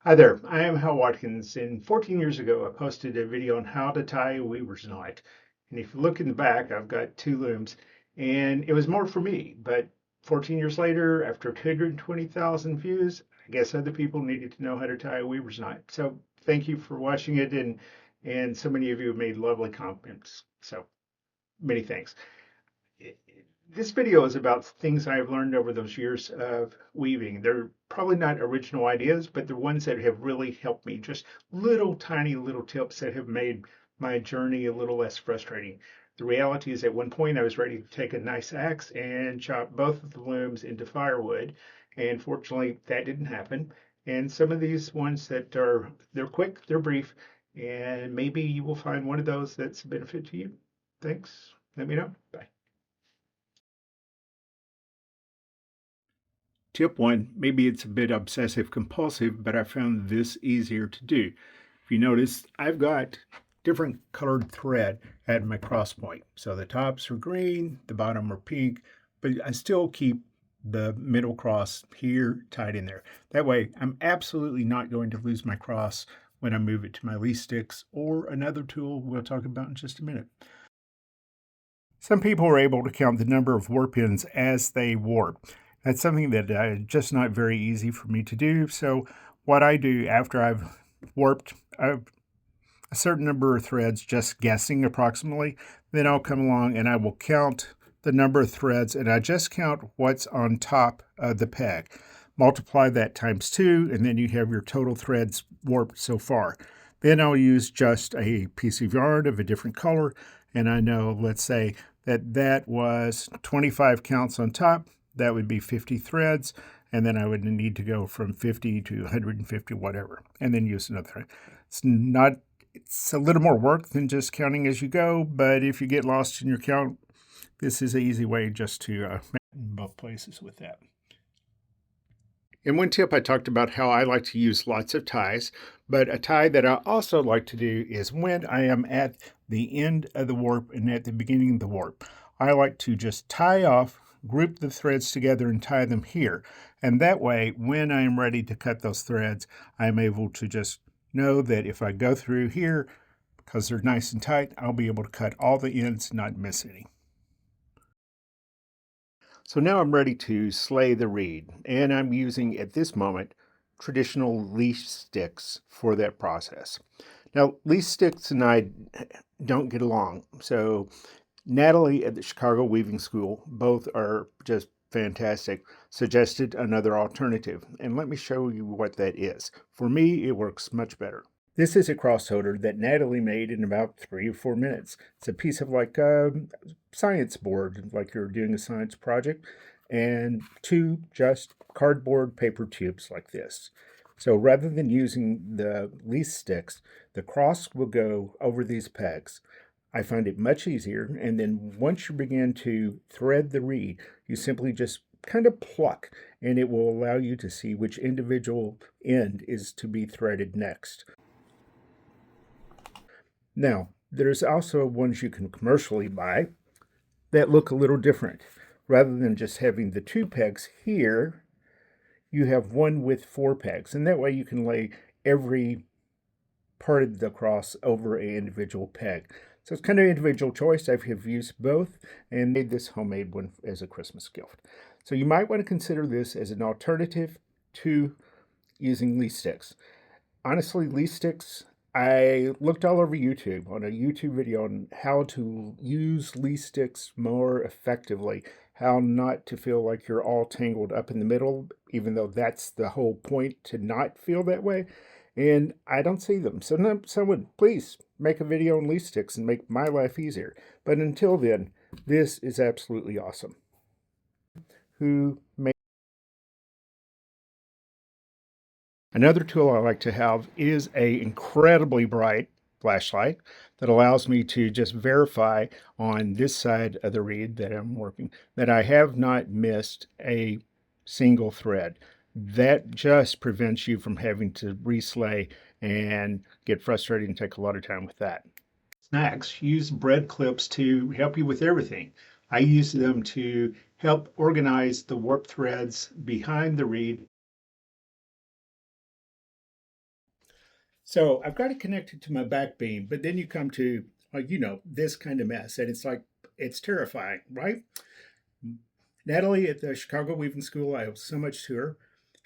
Hi there, I am Hal Watkins, and 14 years ago I posted a video on how to tie a weaver's knot. And if you look in the back, I've got two looms, and it was more for me. But 14 years later, after 220,000 views, I guess other people needed to know how to tie a weaver's knot. So thank you for watching it, and so many of you have made lovely comments. So many thanks. This video is about things I've learned over those years of weaving. They're probably not original ideas, but they're ones that have really helped me. Just little tiny little tips that have made my journey a little less frustrating. The reality is at one point I was ready to take a nice axe and chop both of the looms into firewood. And fortunately that didn't happen. And some of these ones they're quick, they're brief, and maybe you will find one of those that's a benefit to you. Thanks. Let me know. Bye. Tip one, maybe it's a bit obsessive compulsive, but I found this easier to do. If you notice, I've got different colored thread at my cross point. So the tops are green, the bottom are pink, but I still keep the middle cross here tied in there. That way, I'm absolutely not going to lose my cross when I move it to my least sticks or another tool we'll talk about in just a minute. Some people are able to count the number of warp ends as they warp. That's something that just not very easy for me to do. So what I do after I've warped a certain number of threads, just guessing approximately, then I'll come along and I will count the number of threads, and I just count what's on top of the peg. Multiply that times 2, and then you have your total threads warped so far. Then I'll use just a piece of yarn of a different color, and I know, let's say, that was 25 counts on top. That would be 50 threads, and then I would need to go from 50 to 150, whatever, and then use another thread. It's a little more work than just counting as you go, but if you get lost in your count, this is an easy way just to make in both places with that. In one tip, I talked about how I like to use lots of ties, but a tie that I also like to do is when I am at the end of the warp and at the beginning of the warp. I like to just tie off, group the threads together and tie them here. And that way, when I am ready to cut those threads, I'm able to just know that if I go through here, because they're nice and tight, I'll be able to cut all the ends, not miss any. So now I'm ready to slay the reed, and I'm using, at this moment, traditional leash sticks for that process. Now, leash sticks and I don't get along, so Natalie at the Chicago Weaving School, both are just fantastic, suggested another alternative, and let me show you what that is. For me, it works much better. This is a cross holder that Natalie made in about 3 or 4 minutes. It's a piece of like a science board, like you're doing a science project, and 2 just cardboard paper tubes like this. So rather than using the least sticks, the cross will go over these pegs. I find it much easier, and then once you begin to thread the reed, you simply just kind of pluck, and it will allow you to see which individual end is to be threaded next. Now, there's also ones you can commercially buy that look a little different. Rather than just having the 2 pegs here, you have one with 4 pegs, and that way you can lay every part of the cross over an individual peg. So it's kind of individual choice. I've used both and made this homemade one as a Christmas gift. So you might want to consider this as an alternative to using leaf sticks. Honestly, leaf sticks, I looked all over YouTube on a YouTube video on how to use leaf sticks more effectively, how not to feel like you're all tangled up in the middle, even though that's the whole point, to not feel that way. And I don't see them. So someone, please make a video on leaf sticks and make my life easier. But until then, this is absolutely awesome. Who made Another tool I like to have is a incredibly bright flashlight that allows me to just verify on this side of the reed that I'm working that I have not missed a single thread. That just prevents you from having to reslay and get frustrated and take a lot of time with that. Snacks use bread clips to help you with everything. I use them to help organize the warp threads behind the reed So I've got it connected to my back beam, but then you come to, this kind of mess, and it's like, it's terrifying, right? Natalie at the Chicago Weaving School, I owe so much to her,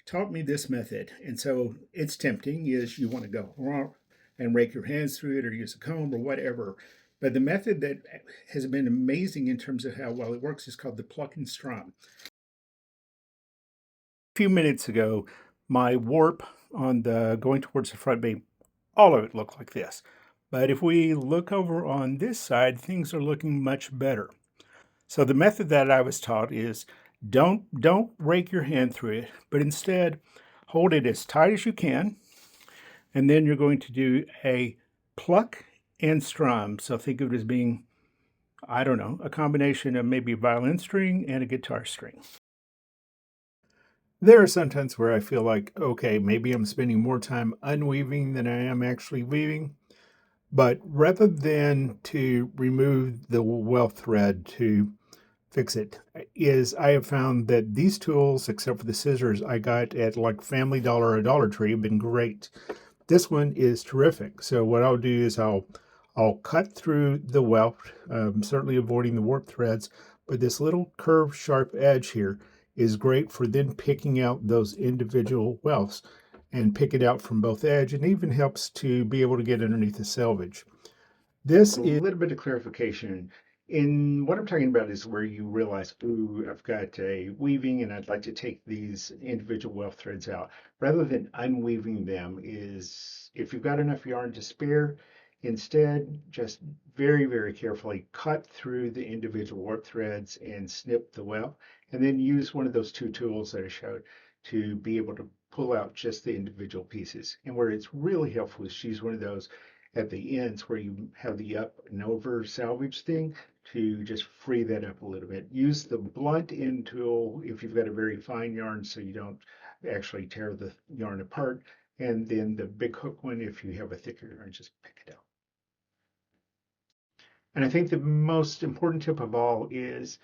taught me this method. And so it's tempting is you want to go and rake your hands through it or use a comb or whatever. But the method that has been amazing in terms of how well it works is called the pluck and strum. A few minutes ago, my warp on the going towards the front beam, all of it looked like this. But if we look over on this side, things are looking much better. So the method that I was taught is don't rake your hand through it, but instead hold it as tight as you can, and then you're going to do a pluck and strum. So think of it as being, I don't know, a combination of maybe a violin string and a guitar string. There are some times where I feel like, okay, maybe I'm spending more time unweaving than I am actually weaving. But rather than to remove the weft thread to fix it, is I have found that these tools, except for the scissors I got at like Family Dollar or Dollar Tree, have been great. This one is terrific. So what I'll do is I'll cut through the weft, certainly avoiding the warp threads, but this little curved sharp edge here is great for then picking out those individual wefts and pick it out from both edge, and even helps to be able to get underneath the selvage. This is a little bit of clarification. In what I'm talking about is where you realize, ooh, I've got a weaving and I'd like to take these individual weft threads out. Rather than unweaving them is if you've got enough yarn to spare, instead just very, very carefully cut through the individual warp threads and snip the weft, and then use one of those two tools that I showed to be able to pull out just the individual pieces. And where it's really helpful is use one of those at the ends where you have the up and over salvage thing to just free that up a little bit. Use the blunt end tool if you've got a very fine yarn so you don't actually tear the yarn apart. And then the big hook one if you have a thicker yarn, just pick it out. And I think the most important tip of all is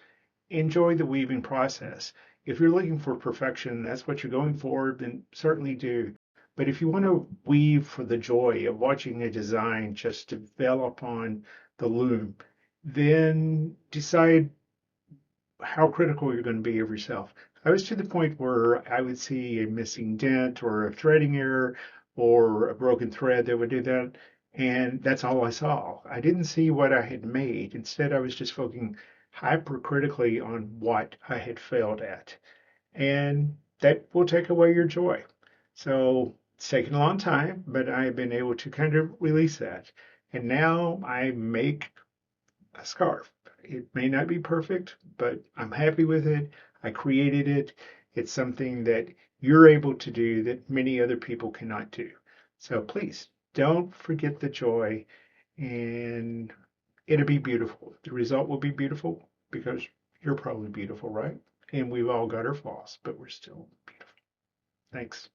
enjoy the weaving process. If you're looking for perfection, that's what you're going for, then certainly do. But if you want to weave for the joy of watching a design just develop on the loom, then decide how critical you're going to be of yourself. I was to the point where I would see a missing dent or a threading error or a broken thread that would do that. And that's all I saw. I didn't see what I had made. Instead, I was just focusing hypercritically on what I had failed at. And that will take away your joy. So it's taken a long time, but I've been able to kind of release that. And now I make a scarf. It may not be perfect, but I'm happy with it. I created it. It's something that you're able to do that many other people cannot do. So please don't forget the joy, and it'll be beautiful. The result will be beautiful because you're probably beautiful, right? And we've all got our flaws, but we're still beautiful. Thanks.